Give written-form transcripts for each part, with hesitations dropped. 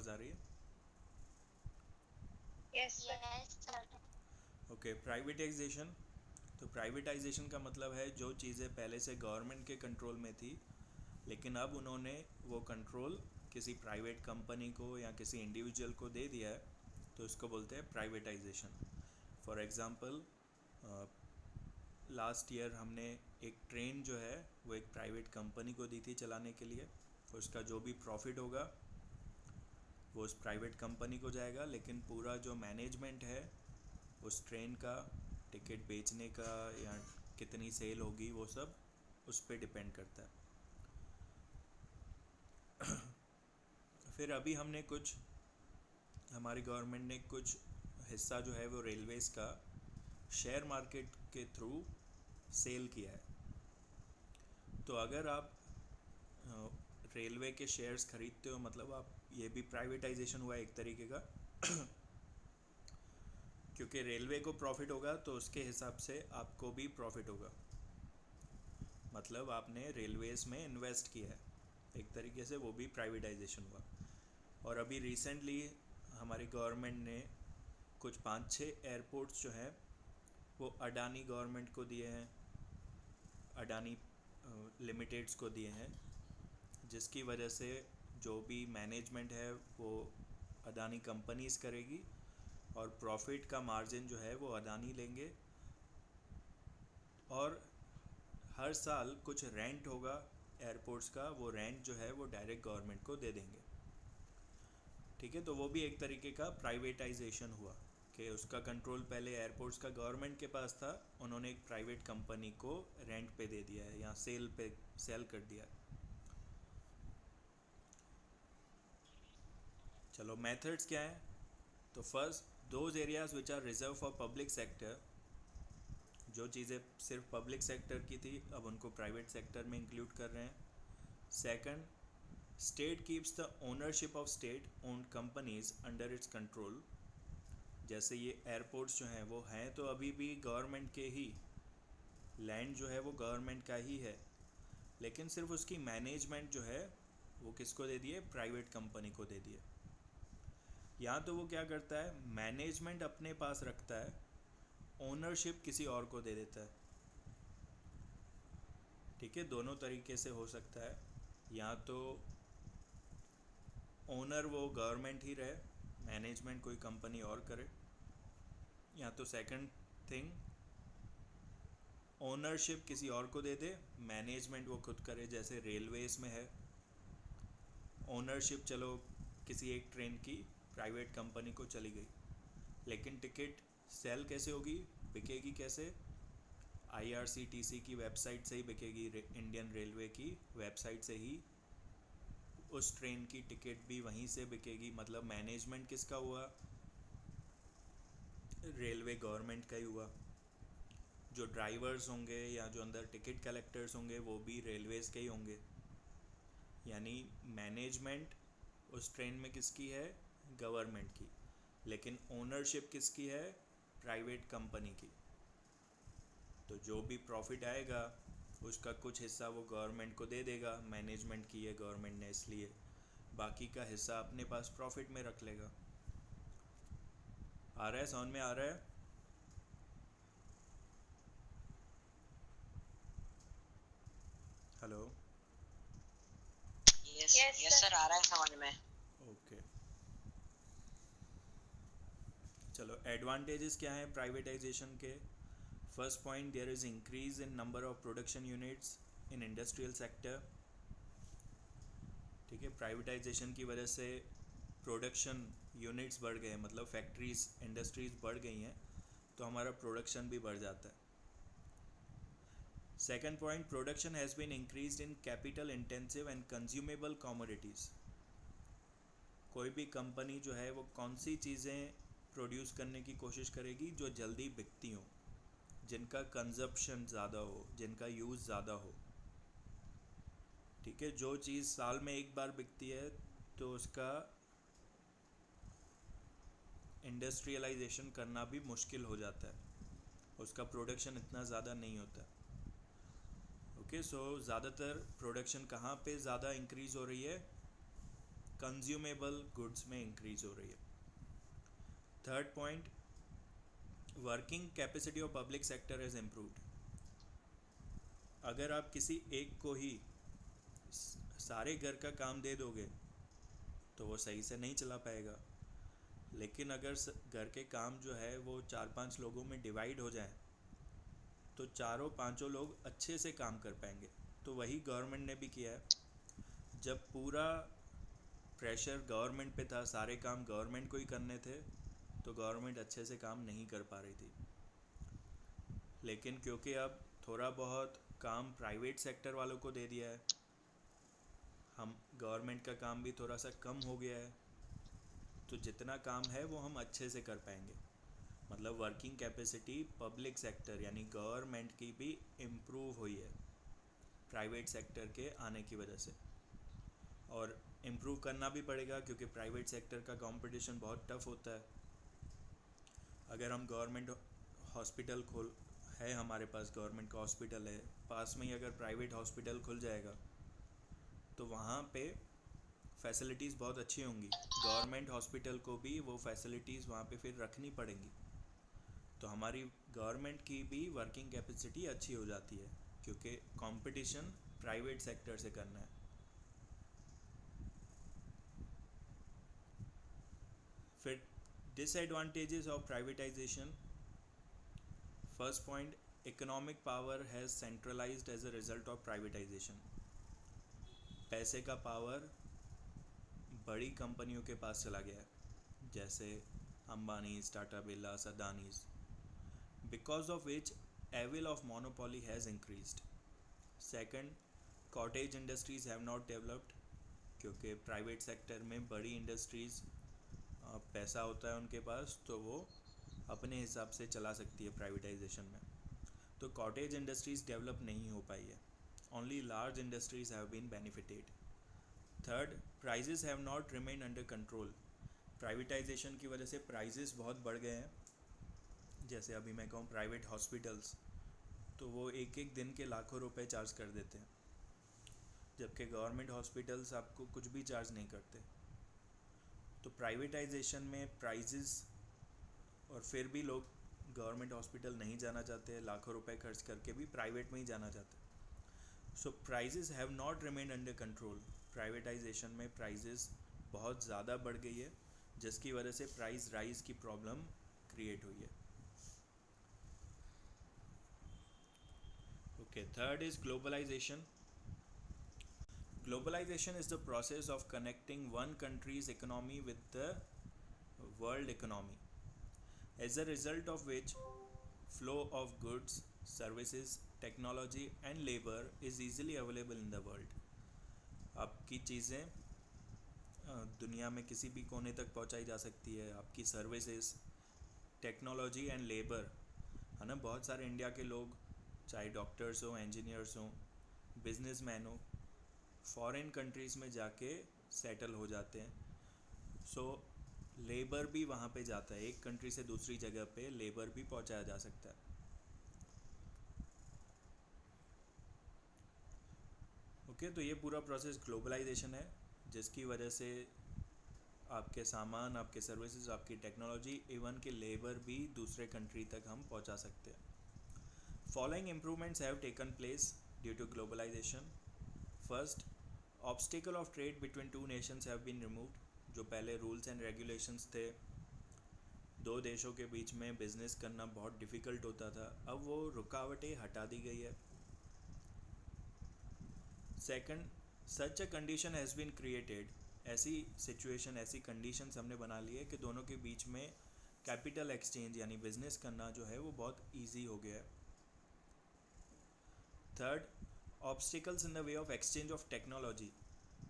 आवाज़ आ रही है? Yes sir. Yes sir. Okay, privatisation. तो प्राइवेटाइजेशन का मतलब है जो चीज़ें पहले से गवर्नमेंट के कंट्रोल में थी, लेकिन अब उन्होंने वो कंट्रोल किसी प्राइवेट कंपनी को या किसी इंडिविजुअल को दे दिया है, तो उसको बोलते हैं privatisation. For example, last year हमने एक ट्रेन जो है वो एक प्राइवेट कंपनी को दी थी चलाने के लिए। उसका जो भी प्रॉफिट होगा वो उस प्राइवेट कंपनी को जाएगा, लेकिन पूरा जो मैनेजमेंट है उस ट्रेन का, टिकट बेचने का या कितनी सेल होगी, वो सब उस पर डिपेंड करता है। फिर अभी हमने कुछ, हमारी गवर्नमेंट ने कुछ हिस्सा जो है वो रेलवेज़ का शेयर मार्केट के थ्रू सेल किया है। तो अगर आप रेलवे के शेयर्स खरीदते हो, मतलब आप, ये भी प्राइवेटाइजेशन हुआ एक तरीके का। क्योंकि रेलवे को प्रॉफिट होगा तो उसके हिसाब से आपको भी प्रॉफिट होगा, मतलब आपने रेलवेज़ में इन्वेस्ट किया है, एक तरीके से वो भी प्राइवेटाइजेशन हुआ। और अभी रिसेंटली हमारी गवर्नमेंट ने कुछ 5-6 एयरपोर्ट्स जो हैं वो अडानी गवर्नमेंट को दिए हैं, अडानी लिमिटेड्स को दिए हैं, जिसकी वजह से जो भी मैनेजमेंट है वो अडानी कंपनीज करेगी और प्रॉफिट का मार्जिन जो है वो अडानी लेंगे। और हर साल कुछ रेंट होगा एयरपोर्ट्स का, वो रेंट जो है वो डायरेक्ट गवर्नमेंट को दे देंगे। ठीक है, तो वो भी एक तरीके का प्राइवेटाइजेशन हुआ कि उसका कंट्रोल पहले एयरपोर्ट्स का गवर्नमेंट के पास था, उन्होंने एक प्राइवेट कंपनी को रेंट पे दे दिया है या सेल कर दिया है। चलो, मेथड्स क्या है? तो first, those areas which are reserve for public sector, जो चीज़ें सिर्फ पब्लिक सेक्टर की थी अब उनको प्राइवेट सेक्टर में इंक्लूड कर रहे हैं। Second, state keeps the ownership of state owned companies under its control. जैसे ये एयरपोर्ट्स जो हैं वो हैं तो अभी भी गवर्नमेंट के ही, लैंड जो है वो गवर्नमेंट का ही है, लेकिन सिर्फ उसकी मैनेजमेंट जो है वो किसको दे दिए? प्राइवेट कंपनी को दे दिए। यहाँ तो वो क्या करता है, मैनेजमेंट अपने पास रखता है, ओनरशिप किसी और को दे देता है। ठीक है, दोनों तरीके से हो सकता है, या तो ओनर वो गवर्नमेंट ही रहे, मैनेजमेंट कोई कंपनी और करे, या तो सेकंड थिंग, ओनरशिप किसी और को दे दे, मैनेजमेंट वो खुद करे, जैसे रेलवेज़ में है ओनरशिप, चलो किसी एक ट्रेन की प्राइवेट कंपनी को चली गई, लेकिन टिकट सेल कैसे होगी, बिकेगी कैसे? आईआरसीटीसी की वेबसाइट से ही बिकेगी, इंडियन रेलवे की वेबसाइट से ही उस ट्रेन की टिकट भी वहीं से बिकेगी। मतलब मैनेजमेंट किसका हुआ? रेलवे गवर्नमेंट का ही हुआ। जो ड्राइवर्स होंगे या जो अंदर टिकट कलेक्टर्स होंगे वो भी रेलवेज़ के ही होंगे। यानी मैनेजमेंट उस ट्रेन में किसकी है? गवर्नमेंट की, लेकिन ओनरशिप किसकी है? प्राइवेट कंपनी की। तो जो भी प्रॉफिट आएगा उसका कुछ हिस्सा वो गवर्नमेंट को दे देगा, मैनेजमेंट की है गवर्नमेंट ने, इसलिए बाकी का हिस्सा अपने पास प्रॉफिट में रख लेगा। आ रहा है, समझ में आ रहा है? Hello? Yes yes yes sir. Sir, आ रहा है समझ में। ओके, चलो, एडवांटेजेस क्या हैं प्राइवेटाइजेशन के? First point, there is increase in number of production units in industrial sector. ठीक है, प्राइवेटाइजेशन की वजह से प्रोडक्शन यूनिट्स बढ़ गए, मतलब फैक्ट्रीज इंडस्ट्रीज बढ़ गई हैं, तो हमारा प्रोडक्शन भी बढ़ जाता है। Second point, production has been increase in capital intensive and consumable commodities. कोई भी कंपनी जो है वो कौन सी चीज़ें प्रोड्यूस करने की कोशिश करेगी जो जल्दी बिकती हों, जिनका कंजप्शन ज़्यादा हो, जिनका यूज़ ज़्यादा हो। ठीक है, जो चीज़ साल में एक बार बिकती है तो उसका इंडस्ट्रियलाइजेशन करना भी मुश्किल हो जाता है, उसका प्रोडक्शन इतना ज़्यादा नहीं होता। ओके, सो ज़्यादातर प्रोडक्शन कहाँ पे ज़्यादा इंक्रीज़ हो रही है? कंज्यूमेबल गुड्स में इंक्रीज हो रही है। Third point, working capacity of public sector is improved. अगर आप किसी एक को ही सारे घर का काम दे दोगे तो वो सही से नहीं चला पाएगा, लेकिन अगर घर के काम जो है वो 4-5 लोगों में डिवाइड हो जाए तो चारों पांचों लोग अच्छे से काम कर पाएंगे। तो वही गवर्नमेंट ने भी किया है। जब पूरा प्रेशर गवर्नमेंट पे था, सारे काम गवर्नमेंट को ही करने थे, तो गवर्नमेंट अच्छे से काम नहीं कर पा रही थी। लेकिन क्योंकि अब थोड़ा बहुत काम प्राइवेट सेक्टर वालों को दे दिया है, हम गवर्नमेंट का काम भी थोड़ा सा कम हो गया है, तो जितना काम है वो हम अच्छे से कर पाएंगे। मतलब वर्किंग कैपेसिटी पब्लिक सेक्टर यानी गवर्नमेंट की भी इम्प्रूव हुई है प्राइवेट सेक्टर के आने की वजह से, और इम्प्रूव करना भी पड़ेगा क्योंकि प्राइवेट सेक्टर का कंपटीशन बहुत टफ होता है। अगर हम गवर्नमेंट हॉस्पिटल है, हमारे पास गवर्नमेंट का हॉस्पिटल है, पास में ही अगर प्राइवेट हॉस्पिटल खुल जाएगा तो वहाँ पे फैसिलिटीज़ बहुत अच्छी होंगी। गवर्नमेंट हॉस्पिटल को भी वो फैसिलिटीज़ वहाँ पे फिर रखनी पड़ेंगी, तो हमारी गवर्नमेंट की भी वर्किंग कैपेसिटी अच्छी हो जाती है क्योंकि कंपटीशन प्राइवेट सेक्टर से करना है। फिर disadvantages of privatisation. First point, economic power has centralised as a result of privatisation. पैसे का पावर बड़ी कंपनियों के पास चला गया है, जैसे Ambanis, Tata Birlas, Adanis, because of which evil of monopoly has increased. Second, cottage industries have not developed, क्योंकि प्राइवेट सेक्टर में बड़ी इंडस्ट्रीज़ पैसा होता है उनके पास, तो वो अपने हिसाब से चला सकती है प्राइवेटाइजेशन में। तो कॉटेज इंडस्ट्रीज़ डेवलप नहीं हो पाई है, only large industries have been benefited. Third, prices have not remain under control. Privatisation की वजह से प्राइजेस बहुत बढ़ गए हैं। जैसे अभी मैं कहूँ प्राइवेट हॉस्पिटल्स, तो वो एक एक दिन के लाखों रुपए चार्ज कर देते हैं, जबकि गवर्नमेंट हॉस्पिटल्स आपको कुछ भी चार्ज नहीं करते। तो प्राइवेटाइजेशन में प्राइजेस, और फिर भी लोग गवर्नमेंट हॉस्पिटल नहीं जाना चाहते, लाखों रुपए खर्च करके भी प्राइवेट में ही जाना चाहते हैं। So prices have not remain under control. Privatisation में प्राइजेस बहुत ज़्यादा बढ़ गई है, जिसकी वजह से प्राइस राइज की प्रॉब्लम क्रिएट हुई है। Okay, third is globalisation. Globalization is the process of connecting one country's economy with the world economy, as a result of which flow of goods, services, technology and labor is easily available in the world. आपकी चीज़ें दुनिया में किसी भी कोने तक पहुंचाई जा सकती है, आपकी सर्विसेज, टेक्नोलॉजी एंड लेबर, है ना। बहुत सारे इंडिया के लोग, चाहे डॉक्टर्स हो, इंजीनियर्स हो, बिजनेसमैन हो, फॉरेन कंट्रीज़ में जाके सेटल हो जाते हैं। सो लेबर भी वहाँ पे जाता है, एक कंट्री से दूसरी जगह पे लेबर भी पहुँचाया जा सकता है। ओके, तो ये पूरा प्रोसेस ग्लोबलाइजेशन है, जिसकी वजह से आपके सामान, आपके सर्विसेज, आपकी टेक्नोलॉजी, इवन के लेबर भी दूसरे कंट्री तक हम पहुँचा सकते हैं। Following improvements have taken place due to globalisation. First, obstacle of trade between two nations have been removed. जो पहले रूल्स एंड रेगुलेशंस थे, दो देशों के बीच में बिजनेस करना बहुत डिफ़िकल्ट होता था, अब वो रुकावटें हटा दी गई है. Second, such a condition has been created. ऐसी सिचुएशन, ऐसी कंडीशंस हमने बना ली है कि दोनों के बीच में कैपिटल एक्सचेंज यानी बिजनेस करना जो है वो बहुत ईजी हो गया है. Third, obstacles in the way of exchange of technology.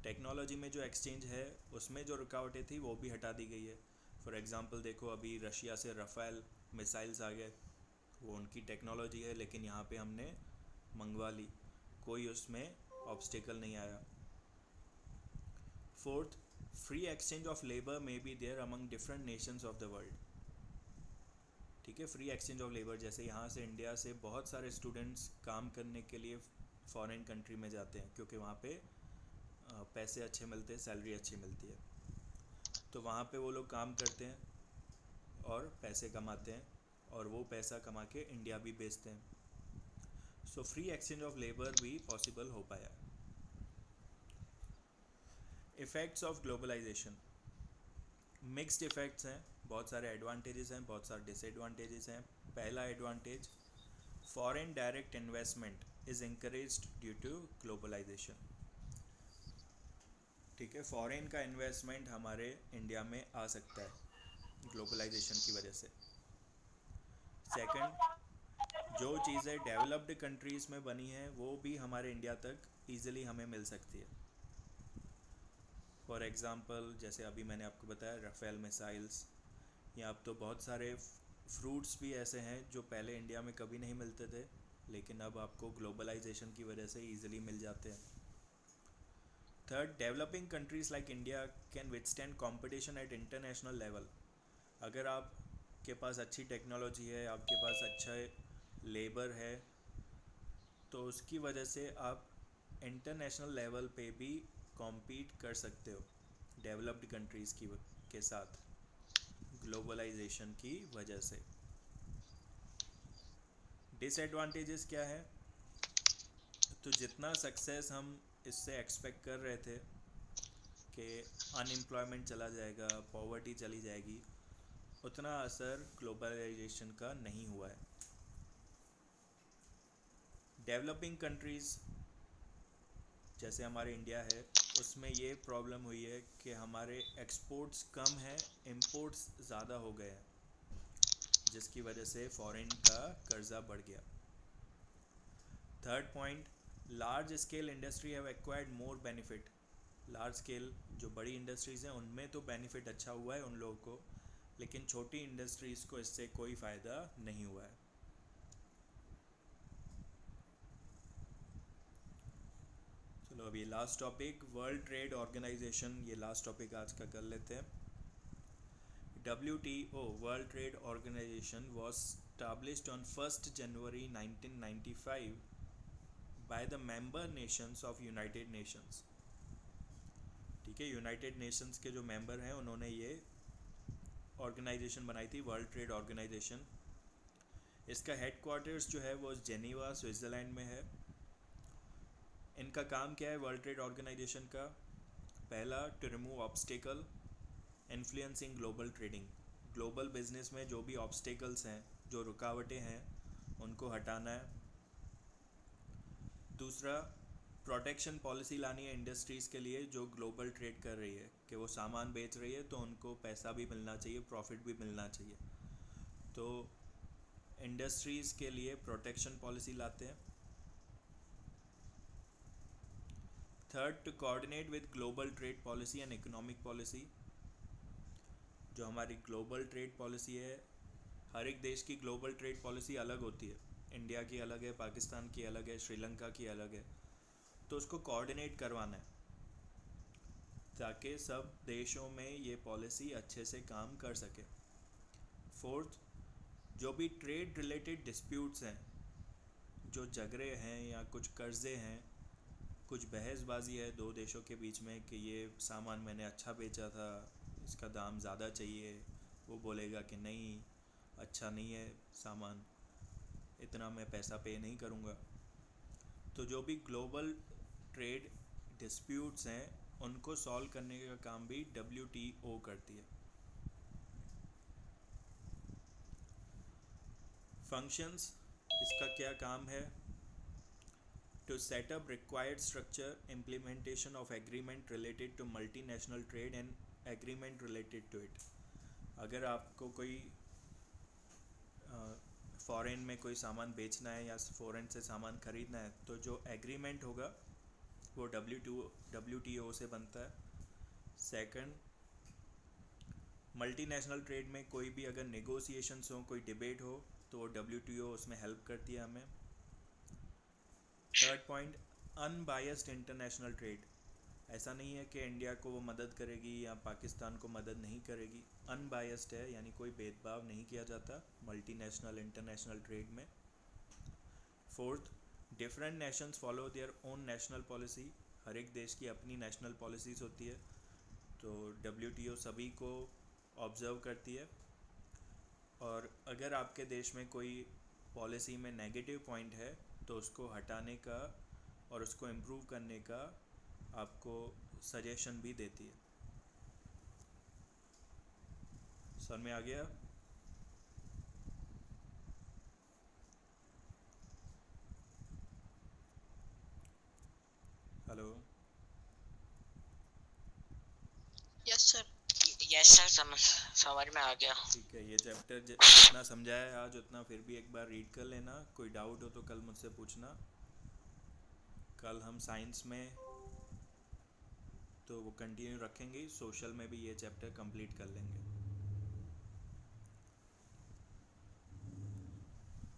Technology में जो एक्सचेंज है उसमें जो रुकावटें थी वो भी हटा दी गई है. फॉर एग्ज़ाम्पल देखो, अभी रशिया से रफ़ेल मिसाइल्स आ गए, वो उनकी टेक्नोलॉजी है, लेकिन यहाँ पे हमने मंगवा ली, कोई उसमें ऑब्स्टिकल नहीं आया. Fourth, free exchange of labour may be there among different nations of the world. ठीक है, फ्री एक्सचेंज ऑफ लेबर, जैसे यहाँ से इंडिया से बहुत सारे स्टूडेंट्स काम करने के लिए फॉरेन कंट्री में जाते हैं, क्योंकि वहाँ पे पैसे अच्छे मिलते हैं, सैलरी अच्छी मिलती है, तो वहाँ पे वो लोग काम करते हैं और पैसे कमाते हैं और वो पैसा कमा के इंडिया भी बेचते हैं। So free exchange of labour भी पॉसिबल हो पाया। Effects of globalisation mixed effects हैं, बहुत सारे एडवांटेजेस हैं, बहुत सारे डिसएडवांटेजेस हैं। पहला advantage, foreign direct investment is encouraged due to globalisation. ठीक है, फॉरेन का इन्वेस्टमेंट हमारे इंडिया में आ सकता है ग्लोबलाइजेशन की वजह से। सेकंड, जो चीज़ें डेवलप्ड कंट्रीज़ में बनी हैं वो भी हमारे इंडिया तक ईज़िली हमें मिल सकती है। फॉर एग्ज़ाम्पल, जैसे अभी मैंने आपको बताया राफेल मिसाइल्स, या अब तो बहुत सारे फ्रूट्स भी ऐसे हैं जो पहले इंडिया में कभी नहीं मिलते थे, लेकिन अब आपको ग्लोबलाइजेशन की वजह से ईज़िली मिल जाते हैं। Third, developing countries like India can withstand competition eight international level. अगर आपके पास अच्छी टेक्नोलॉजी है, आपके पास अच्छा लेबर है, तो उसकी वजह से आप इंटरनेशनल लेवल पे भी कॉम्पीट कर सकते हो डेवलप्ड कंट्रीज़ के साथ ग्लोबलाइजेशन की वजह से। डिसएडवांटेजेस क्या है? तो जितना सक्सेस हम इससे एक्सपेक्ट कर रहे थे कि अनएम्प्लॉयमेंट चला जाएगा, पॉवर्टी चली जाएगी, उतना असर ग्लोबलाइजेशन का नहीं हुआ है। डेवलपिंग कंट्रीज़ जैसे हमारे इंडिया है, उसमें ये प्रॉब्लम हुई है कि हमारे एक्सपोर्ट्स कम हैं, इंपोर्ट्स ज़्यादा हो गए हैं, जिसकी वजह से फॉरेन का कर्जा बढ़ गया। Third point, large scale industry have acquired more benefit. Large scale जो बड़ी इंडस्ट्रीज़ हैं उनमें तो बेनिफिट अच्छा हुआ है उन लोगों को, लेकिन छोटी इंडस्ट्रीज़ को इससे कोई फ़ायदा नहीं हुआ है। चलो अभी last topic, world trade organisation, ये लास्ट टॉपिक आज का कर लेते हैं। WTO World Trade Organization was established on 1st January 1995 by the member nations of United Nations। ठीक है, यूनाइटेड नेशंस के जो मेंबर हैं उन्होंने ये ऑर्गेनाइजेशन बनाई थी, वर्ल्ड ट्रेड ऑर्गेनाइजेशन। इसका हेडक्वार्टर्स जो है वो जेनीवा स्विट्ज़रलैंड में है। इनका काम क्या है वर्ल्ड ट्रेड ऑर्गेनाइजेशन का? पहला, to remove obstacle influencing global trading. Global business में जो भी ऑब्स्टिकल्स हैं, जो रुकावटें हैं, उनको हटाना है। दूसरा, प्रोटेक्शन पॉलिसी लानी है इंडस्ट्रीज़ के लिए जो ग्लोबल ट्रेड कर रही है, कि वो सामान बेच रही है तो उनको पैसा भी मिलना चाहिए, प्रॉफिट भी मिलना चाहिए, तो इंडस्ट्रीज़ के लिए प्रोटेक्शन पॉलिसी लाते हैं। Third, to coordinate with global trade policy and economic policy. जो हमारी ग्लोबल ट्रेड पॉलिसी है, हर एक देश की ग्लोबल ट्रेड पॉलिसी अलग होती है, इंडिया की अलग है, पाकिस्तान की अलग है, श्रीलंका की अलग है, तो उसको कोऑर्डिनेट करवाना है ताकि सब देशों में ये पॉलिसी अच्छे से काम कर सके। फोर्थ, जो भी ट्रेड रिलेटेड डिस्प्यूट्स हैं, जो झगड़े हैं या कुछ कर्जे हैं, कुछ बहसबाजी है दो देशों के बीच में कि ये सामान मैंने अच्छा बेचा था, इसका दाम ज़्यादा चाहिए, वो बोलेगा कि नहीं, अच्छा नहीं है सामान, इतना मैं पैसा पे नहीं करूँगा, तो जो भी ग्लोबल ट्रेड डिस्प्यूट्स हैं उनको सॉल्व करने का काम भी WTO करती है। फंक्शंस, इसका क्या काम है? To set up required structure, implementation of agreement related to multinational trade and agreement related to it. अगर आपको कोई फ़ॉरेन में कोई सामान बेचना है या फ़ॉरेन से सामान ख़रीदना है, तो जो एग्रीमेंट होगा वो WTO से बनता है। सेकंड, मल्टीनेशनल ट्रेड में कोई भी अगर नेगोशिएशंस हो, कोई डिबेट हो, तो वो WTO उसमें हेल्प करती है हमें। Third point, unbiased international trade. ऐसा नहीं है कि इंडिया को वो मदद करेगी या पाकिस्तान को मदद नहीं करेगी, अनबायस्ड है, यानी कोई भेदभाव नहीं किया जाता मल्टीनेशनल इंटरनेशनल ट्रेड में। Fourth, different nations follow their own national policy. हर एक देश की अपनी नेशनल पॉलिसीज़ होती है, तो WTO सभी को ऑब्ज़र्व करती है। और अगर आपके देश में कोई पॉलिसी में नेगेटिव पॉइंट है तो उसको हटाने का और उसको इम्प्रूव करने का आपको सजेशन भी देती है। समझ में आ गया? Hello? Yes sir. Yes sir, समझ में आ गया। ठीक है, ये चैप्टर जितना समझाया है आज उतना फिर भी एक बार रीड कर लेना। कोई डाउट हो तो कल मुझसे पूछना। कल हम साइंस में तो वो कंटिन्यू रखेंगे, सोशल में भी ये चैप्टर कंप्लीट कर लेंगे।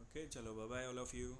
ओके, चलो bye bye all of you.